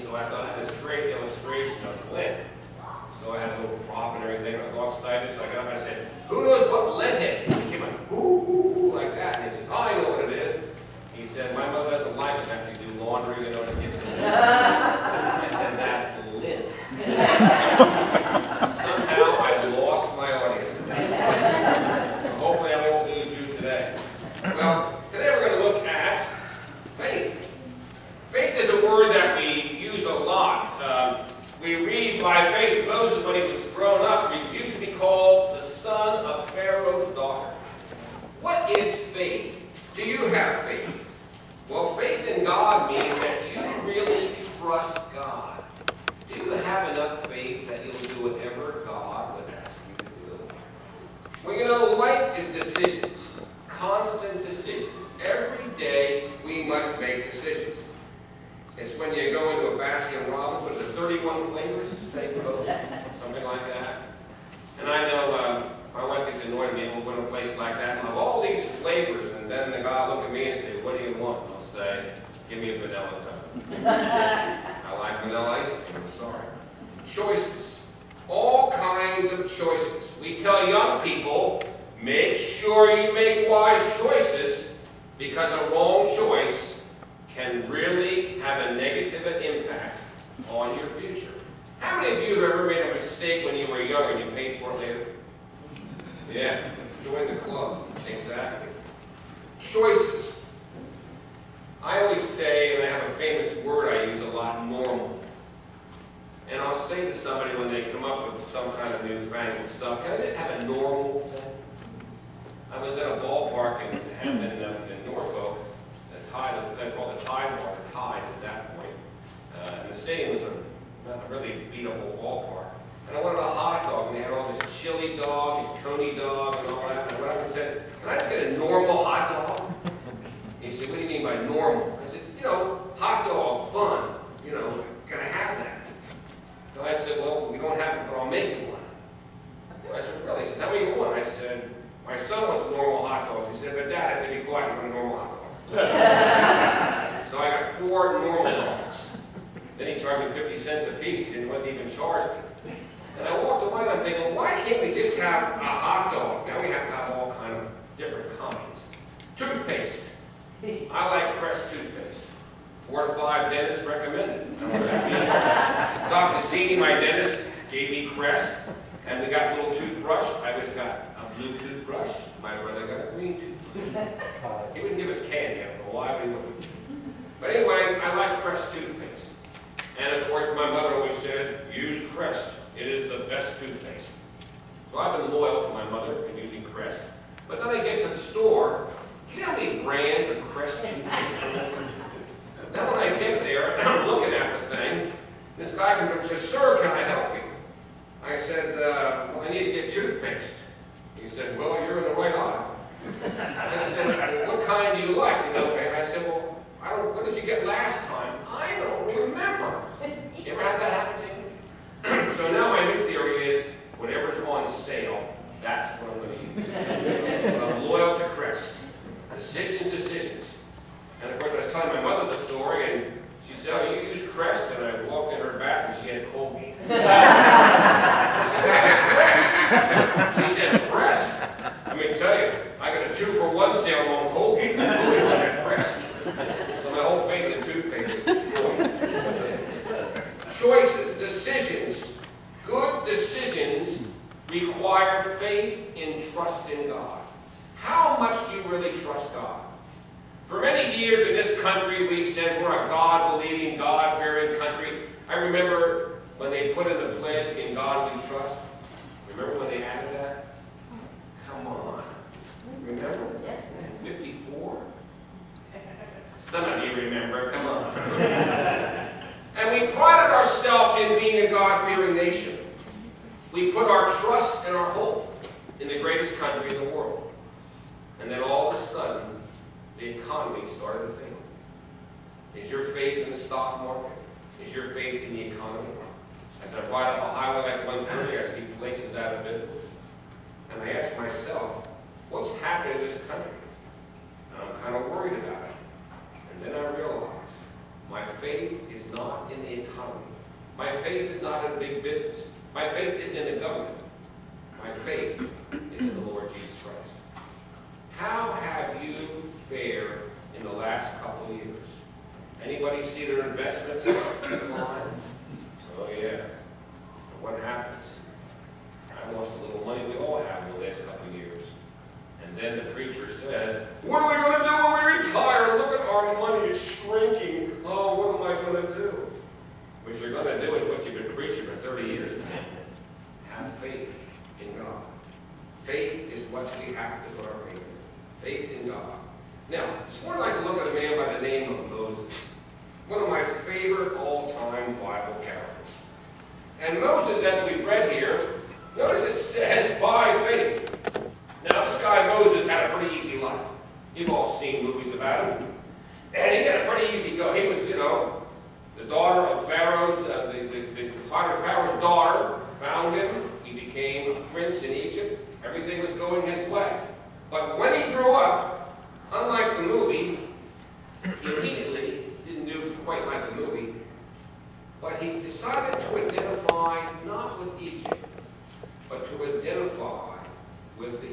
so I thought I had this great illustration of lint. So I had a little prop and everything. I was all excited, so I got up and I said, "Who knows what lint is?" And he came like, "Ooh, ooh, ooh," like that. And he says, "Oh, I know what it is." He said, "My mother doesn't like it after you do laundry, you know, it gets in there." I said, "That's lint." Somehow I lost my audience today. So hopefully I won't lose you today. Well, today we're going to look at faith. Faith is a word that we use a lot. We read, "By faith Moses, when he was grown up, refused to be called the son of Pharaoh's daughter." What is faith? Do you have faith? Well, faith in God means that you really trust God. Do you have enough faith that you'll do whatever God would ask you to do? Well, you know, life is decisions. Constant decisions. Every day we must make decisions. It's when you go into a Baskin Robbins, what is it, 31 flavors they post? Something like that. And I know my wife gets annoyed at me when we go to a place like that and have all these flavors, and then the guy will look at me and say, "What do you want?" And I'll say, "Give me a vanilla cone." I like vanilla ice cream, I'm sorry. Choices. All kinds of choices. We tell young people, make sure you make wise choices, because a wrong choice can really have a negative impact on your future. How many of you have ever made a mistake when you were young and you paid for it later? Yeah, join the club. Exactly. Choices. I always say, and I have a famous word I use a lot, normal. And I'll say to somebody when they come up with some kind of newfangled stuff, "Can I just have a normal thing?" I was at a ballpark in Hampton, in Norfolk. They called the Tide Bar, the Tides at that point. And the stadium was a really beatable ballpark. And I wanted a hot dog, and they had all this chili dog and coney dog and all that. And I went up and said, "Can I just get a normal hot dog?" And he said, "What do you mean by normal?" I said, "You know, hot dog, bun, you know, can I have that?" So I said, "Well, we don't have it, but I'll make you one." And I said, "Really?" He said, "How many you want?" I said, "My son wants normal hot dogs." He said, "But Dad," I said, "Be quiet, I want a normal hot dog." So I got 4 normal dogs. Then he charged me 50 cents a piece. He didn't want to even charge me. And I walked away and I'm thinking, why can't we just have a hot dog? Now we have to have all kind of different kinds. Toothpaste. I like Crest toothpaste. 4 to 5 dentists recommend it. I don't know what that means. Dr. Seeley, my dentist, gave me Crest. And we got a little toothbrush. I just got a blue toothbrush. My brother got a green toothbrush. He wouldn't give us candy. I don't know why, but he wouldn't. But anyway, I like Crest toothpaste. And of course, my mother always said, "Use Crest. It is the best toothpaste." So I've been loyal to my mother in using Crest. But then I get to the store. Do you know how many brands of Crest toothpaste there is? Then when I get there, and I'm looking at the thing, this guy comes up and says, "Sir, can I help you?" I said, "Well, I need to get toothpaste." He said, "Well, you're in the right aisle." I said, "Well, what kind do you like?" You know, and I said, "Well, what did you get last time?" "I don't remember." You ever had that happen to you? So now my new theory is, whatever's on sale, that's what I'm going to use. But I'm loyal to Crest. Decisions. And of course, I was telling my mother the story, and she said, "Oh, you use Crest?" And I walked in her bathroom, she had Colgate. I said, "I got Crest." She said, "Crest?" Let me tell you, I got a 2-for-1 sale on Colgate. I really want that Crest. So my whole faith in toothpaste is destroyed. Choices, decisions. Good decisions require faith in trust in God. How much do you really trust God? For many years in this country, we said we're a God-believing, God-fearing country. I remember when they put in the pledge, "In God we trust." Remember when they added that? Come on. Remember? 54? Some of you remember. Come on. And we prided ourselves in being a God-fearing nation. We put our trust and our hope in the greatest country in the world. And then all of a sudden, the economy started to fail. Is your faith in the stock market? Is your faith in the economy? As I ride up a highway like 130, I see places out of business. And I ask myself, what's happening in this country? And I'm kind of worried about it. And then I realize My faith is not in the economy. My faith is not in big business. My faith is in the government. My faith is in the Lord Jesus Christ. How have you fared in the last couple of years? Anybody see their investments decline? Oh yeah. What happens? I lost a little money. We all have in the last couple of years. And then the preacher says, what are we going to do when we retire? Look at our money, it's shrinking. Oh, what am I going to do? What you're going to do is what you've been preaching for 30 years. Have faith in God. Faith is what we have to put our faith in. Faith in God. Now, this morning I'd like to look at a man by the name of Moses. One of my favorite all-time Bible characters. And Moses, as we've read here, notice it says, by faith. Now, this guy Moses had a pretty easy life. You've all seen movies about him. And he had a pretty easy go. He was, the daughter of Pharaoh's, the Pharaoh's daughter found him. He became a prince in Egypt. Everything was going his way. But when he grew up, unlike the movie, he immediately didn't do quite like the movie, but he decided to identify not with Egypt, but to identify with the